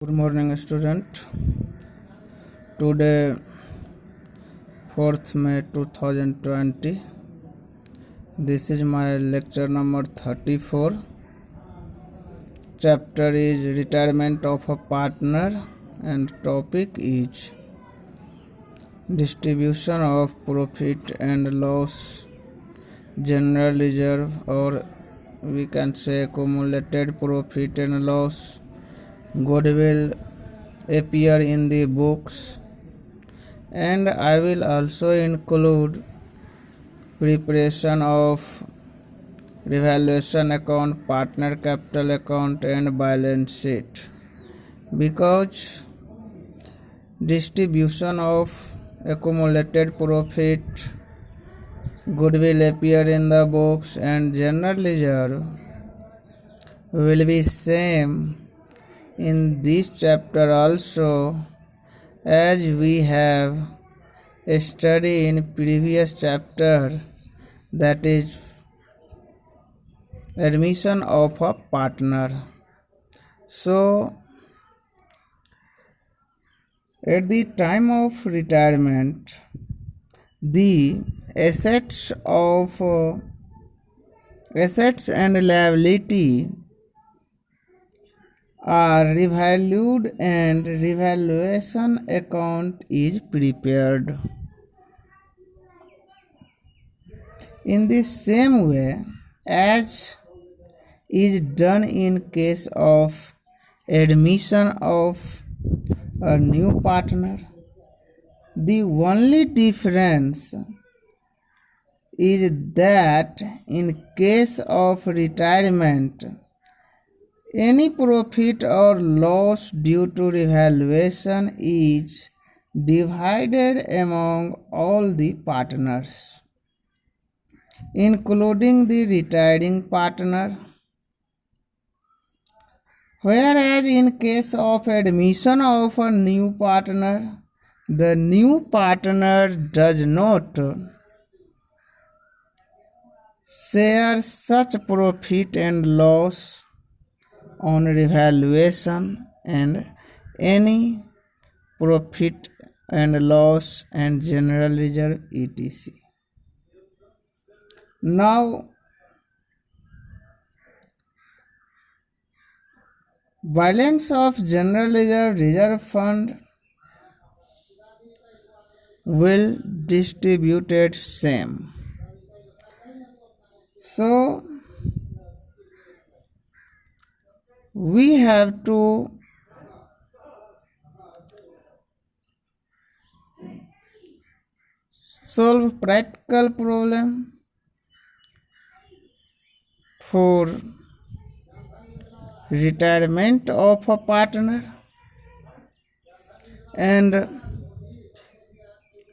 Good morning, student. Today, 4th May 2020. This is my lecture number 34. Chapter is Retirement of a Partner and topic is Distribution of Profit and Loss, General Reserve, or we can say Accumulated Profit and Loss, Goodwill appear in the books, and I will also include preparation of revaluation account, partner capital account, and balance sheet, because distribution of accumulated profit, goodwill appear in the books, and general reserve will be same in this chapter also, as we have studied in previous chapter, that is admission of a partner. So at the time of retirement, the assets and liability are revalued and revaluation account is prepared. In the same way as is done in case of admission of a new partner, the only difference is that in case of retirement, any profit or loss due to revaluation is divided among all the partners, including the retiring partner, whereas in case of admission of a new partner, the new partner does not share such profit and loss on revaluation and any profit and loss and general reserve etc. Now, balance of general reserve fund will distributed same. So we have to solve practical problem for retirement of a partner, and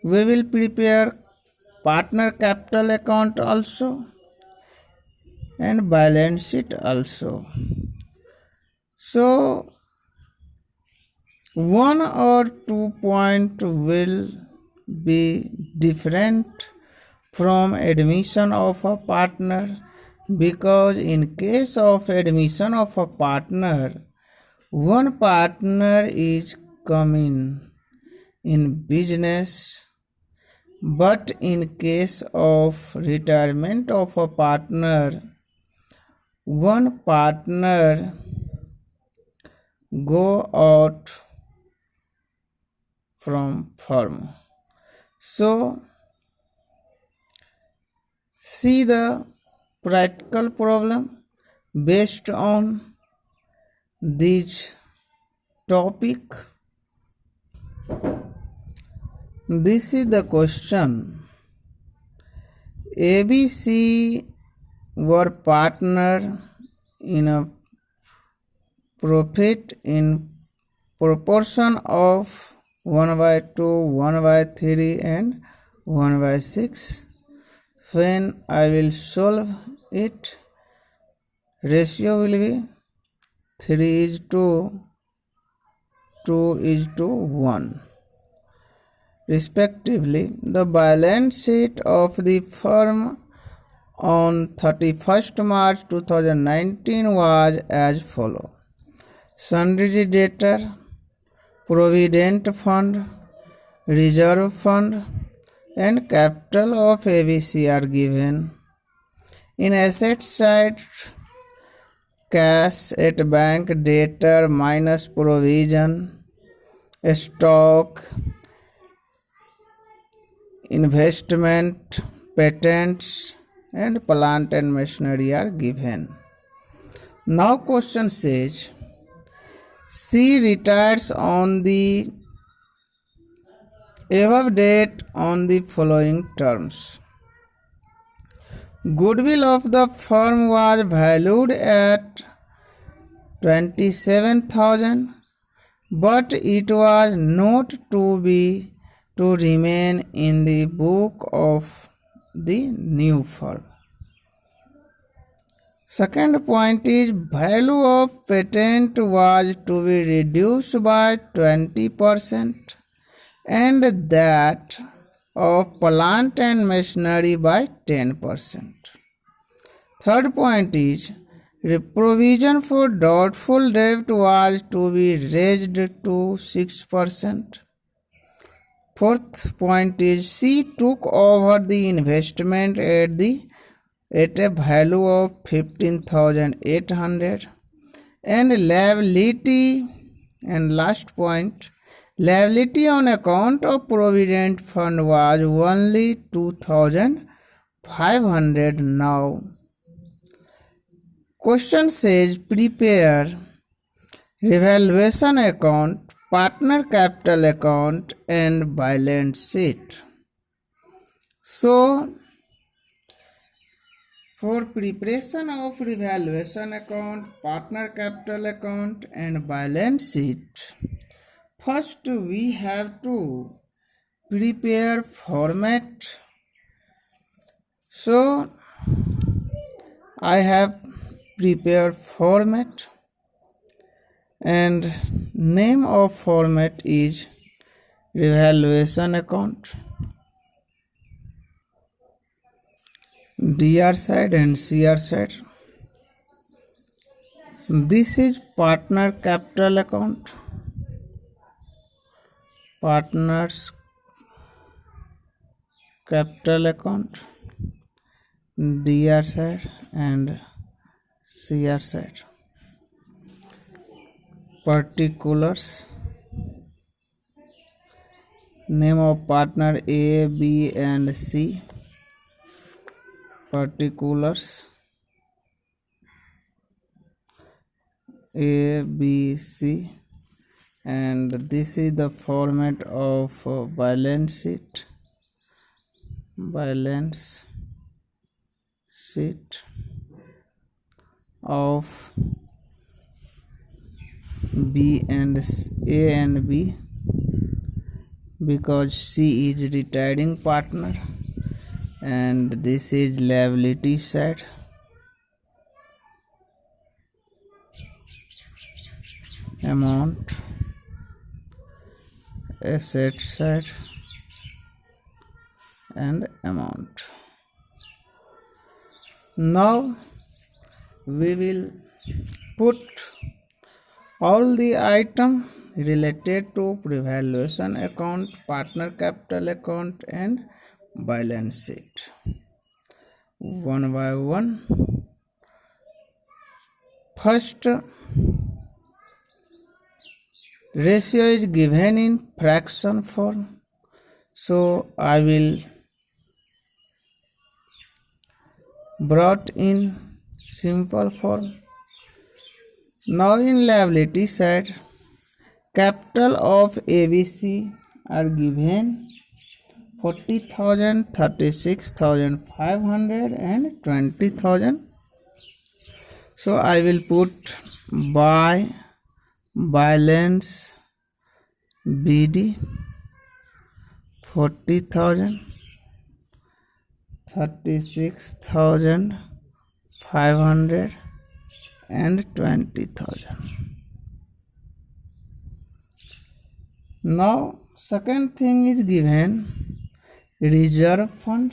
we will prepare partner capital account also and balance sheet also. So one or 2 point will be different from admission of a partner, because in case of admission of a partner, one partner is coming in business, but in case of retirement of a partner, one partner go out from firm. So see the practical problem based on this topic. This is the question. ABC were partner in a profit in proportion of 1/2, 1/3 and 1/6. When I will solve it, ratio will be 3:2, 2:1 respectively. The balance sheet of the firm on 31st March 2019 was as follows. sundry debtor, provident fund, reserve fund, and capital of ABC are given. In asset side, cash at bank, debtor minus provision, stock, investment, patents, and plant and machinery are given. Now question says, C retires on the above date on the following terms. Goodwill of the firm was valued at 27,000, but it was not to remain in the book of the new firm. Second point is value of patent was to be reduced by 20% and that of plant and machinery by 10%. Third point is provision for doubtful debt was to be raised to 6%. Fourth point is she took over the investment at a value of 15,800 and liability, and last point, liability on account of provident fund was only 2,500 now. Question says prepare revaluation account, partner capital account and balance sheet. So for preparation of revaluation account, partner capital account and balance sheet, first we have to prepare format. So I have prepared format and name of format is revaluation account, DR side and CR side. This is partner capital account, partners capital account, DR side and CR side. Particulars, name of partner A, B and C. Particulars A, B, C, and this is the format of balance sheet. Balance sheet of B and A and B, because C is retiring partner, and this is liability side. Amount, asset side and amount. Now we will put all the item related to revaluation account, partner capital account and balance sheet one by one. First, ratio is given in fraction form, so I will brought in simple form. Now in liability side, capital of ABC are given 40,000, 36,500 and 20,000. So I will put by balance BD 40,000, 36,500 and 20,000. Now second thing is given reserve fund,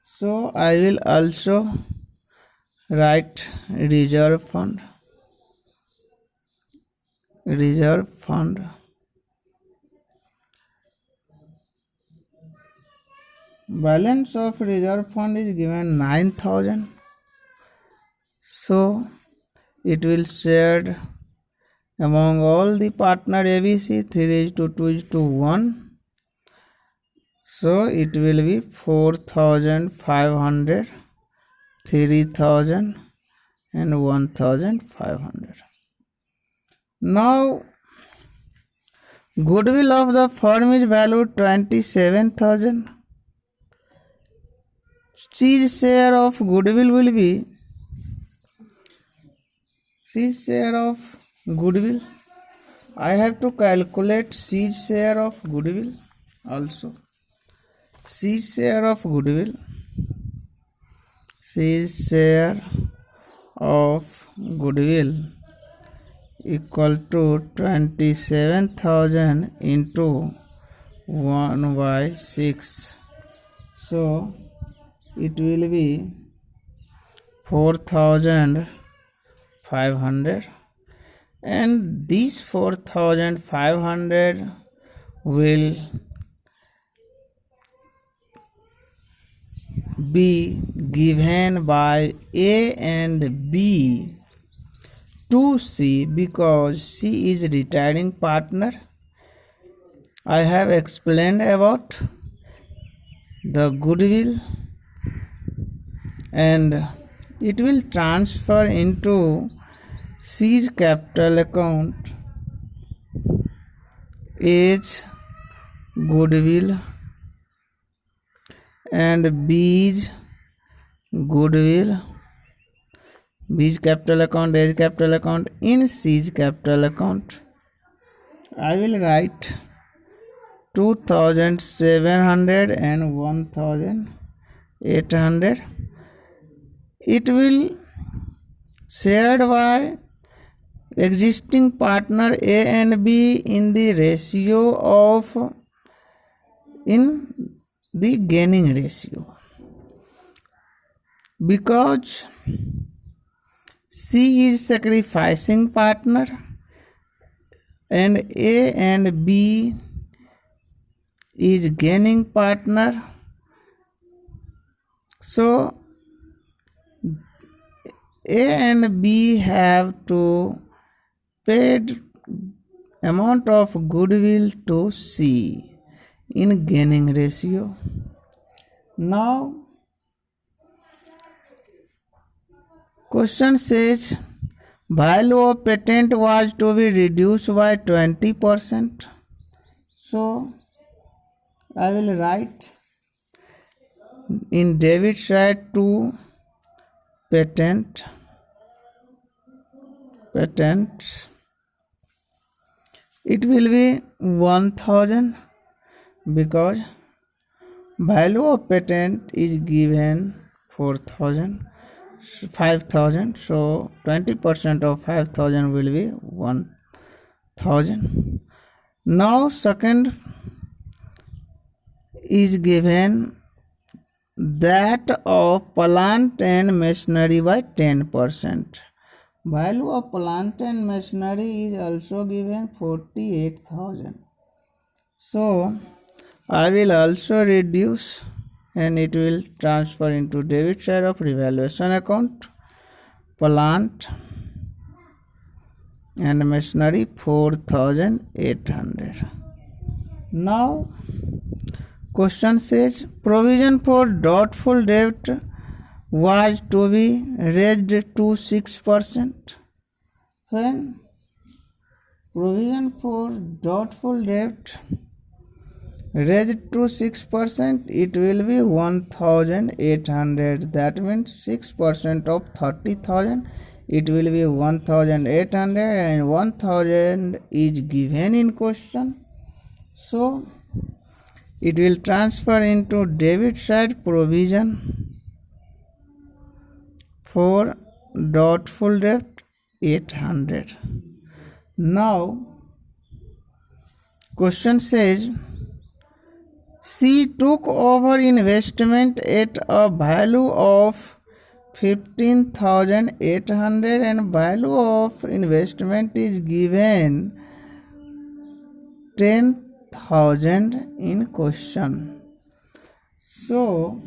so I will also write reserve fund reserve fund. Balance of reserve fund is given 9,000. So it will shared among all the partner ABC 3:2:1. So it will be 4,500, 3,000 and 1,500. Now goodwill of the firm is valued 27,000. C's share of goodwill will be C's share of goodwill. I have to calculate C's share of goodwill also. C's share of goodwill. C's share of goodwill equal to 27,000 into 1/6. So it will be 4,500, and these 4,500 will be given by A and B to C because C is retiring partner. I have explained about the goodwill, and it will transfer into C's capital account as goodwill and B's goodwill, B's capital account, A's capital account in C's capital account. I will write 2,700 and 1,800. It will shared by existing partner A and B in the ratio of in the gaining ratio, because C is sacrificing partner and A and B is gaining partner. So A and B have to pay amount of goodwill to C in gaining ratio. Now question says value of patent was to be reduced by 20%. So I will write in debit side to patents. It will be 1,000 because value of patent is given 5,000. So 20% of 5,000 will be 1,000. Now second is given that of plant and machinery by 10%. Value of plant and machinery is also given 48,000. So I will also reduce and it will transfer into debit side of revaluation account. Plant and machinery 4,800. Now question says provision for doubtful debt was to be raised to 6%. When provision for doubtful debt raised to 6%, it will be 1,800. That means 6% of 30,000. It will be 1,800 and 1,000 is given in question. So it will transfer into debit side provision for doubtful debt 800. Now question says C took over investment at a value of 15,800 and value of investment is given 10,000 in question. So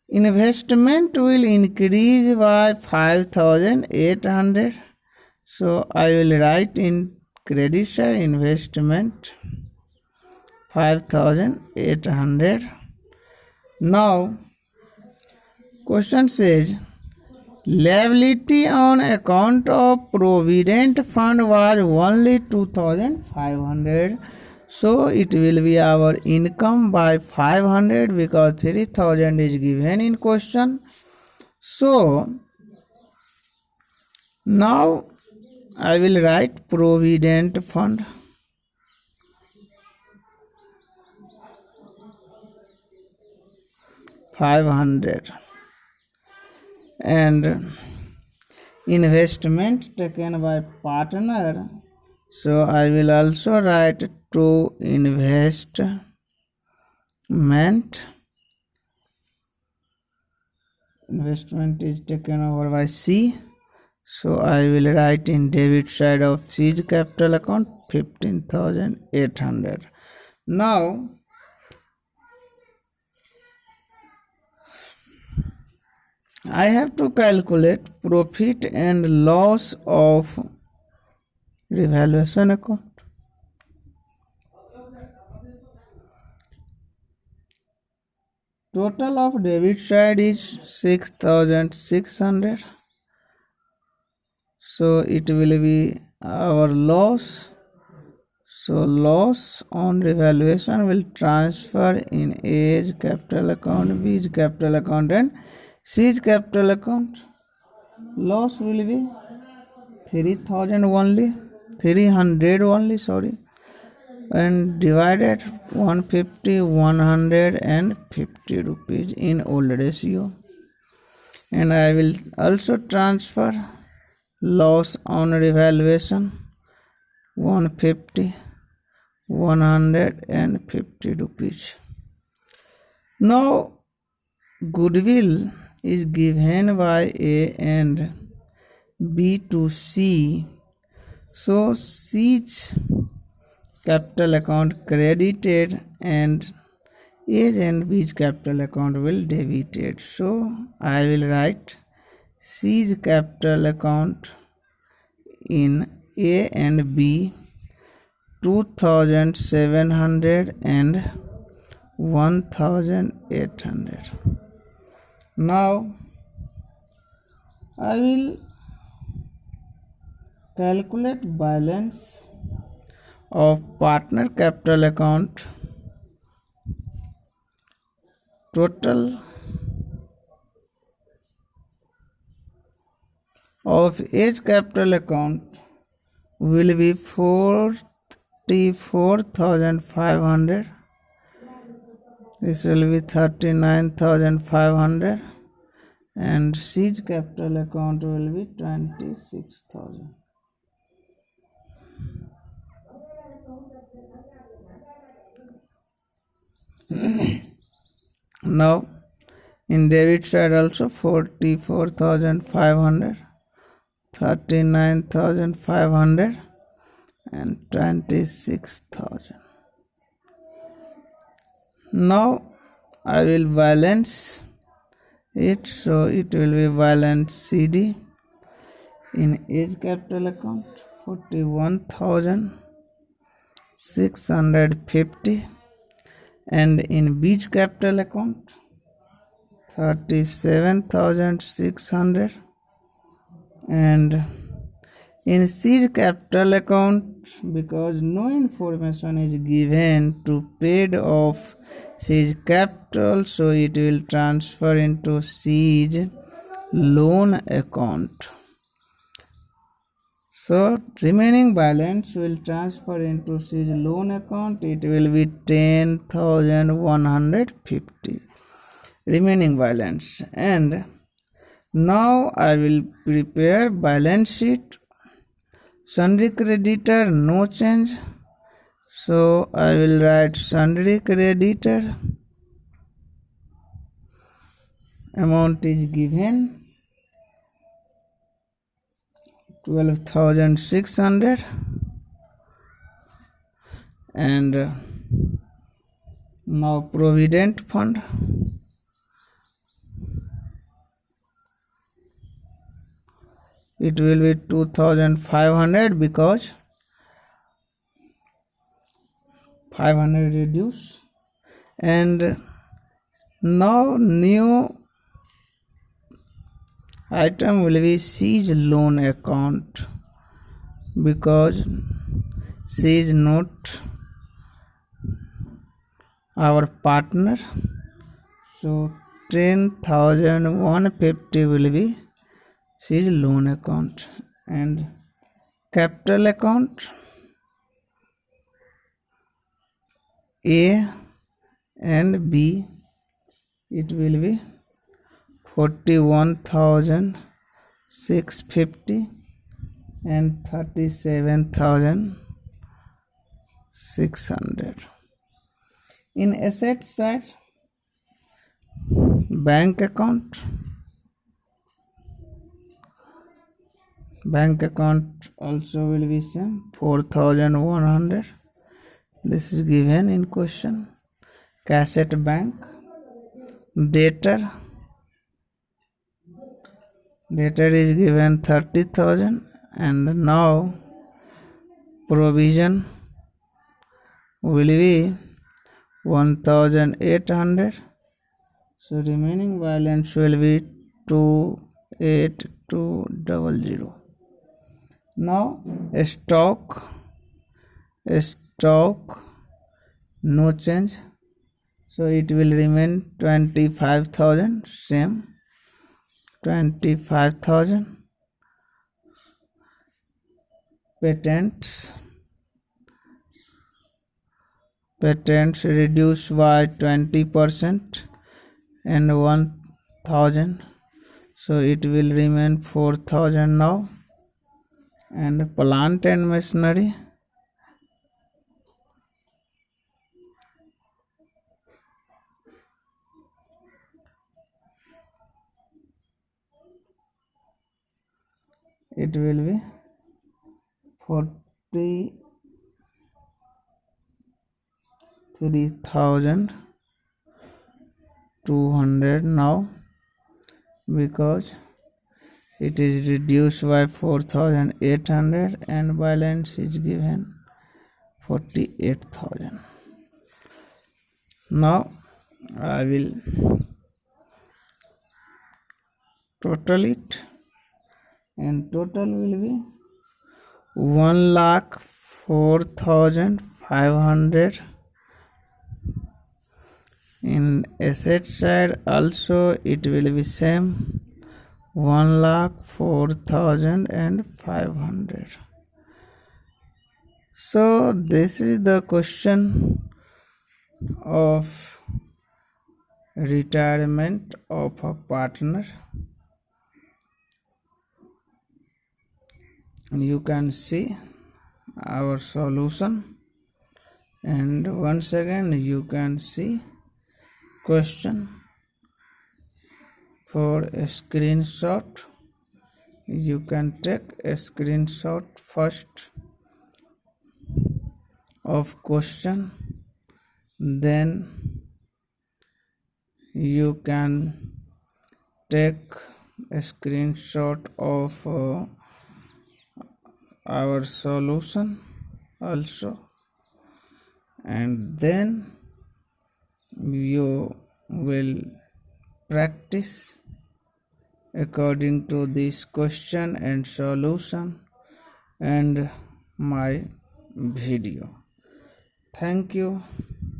investment will increase by 5,800. So I will write in credit side investment 5,800. Now question says liability on account of provident fund was only 2,500. So it will be our income by 500 because 3,000 is given in question. So now I will write provident fund. $500 and investment taken by partner. So I will also write to investment. Investment is taken over by C. So I will write in debit side of C's capital account 15,800. Now I have to calculate profit and loss of revaluation account. Total of debit side is 6,600. So it will be our loss. So loss on revaluation will transfer in A's capital account, B's capital account and C's capital account. Loss will be 3,000 only, 300 only, sorry, and divided 150, 150 rupees in old ratio. And I will also transfer loss on revaluation 150, 150 rupees. Now goodwill is given by A and B to C. So C's capital account credited and A's and B's capital account will debited. So I will write C's capital account in A and B 2,700 and 1,800. Now I will calculate balance of partner capital account. Total of A's capital account will be 44,500. This will be 39,500 and C's capital account will be 26,000. Now in debit side also 44,500, 39,500 and 26,000. Now I will balance it, so it will be balance CD in A's capital account 41,650 and in B's capital account 37,600 and in C's capital account, because no information is given to paid off C's capital, so it will transfer into C's loan account. So remaining balance will transfer into C's loan account. It will be 10,150 remaining balance. And now I will prepare balance sheet. Sundry creditor no change, so I will write sundry creditor amount is given 12,600, and now provident fund, it will be 2,500 because 500 reduce. And now new item will be She loan account because she is not our partner. So 10,150 will be She loan account. And capital account A and B, it will be 41,650 and 37,600. In asset side, bank account also will be same, 4,100. This is given in question. Cash at bank, debtor is given 30,000, and now provision will be 1,800. So remaining balance will be 28200. Now stock no change, so it will remain 25,000, same 25,000. Patents reduced by 20% and 1,000, so it will remain 4,000 now. And plant and machinery, it will be 43,200 now because it is reduced by 4,800 and balance is given 48,000. Now I will total it, and total will be 1,04,500. In asset side also it will be same, 1,04,500. So this is the question of retirement of a partner. You can see our solution, and once again you can see question. For a screenshot, you can take a screenshot first of question, then you can take a screenshot of our solution also, and then you will practice according to this question and solution and my video. Thank you.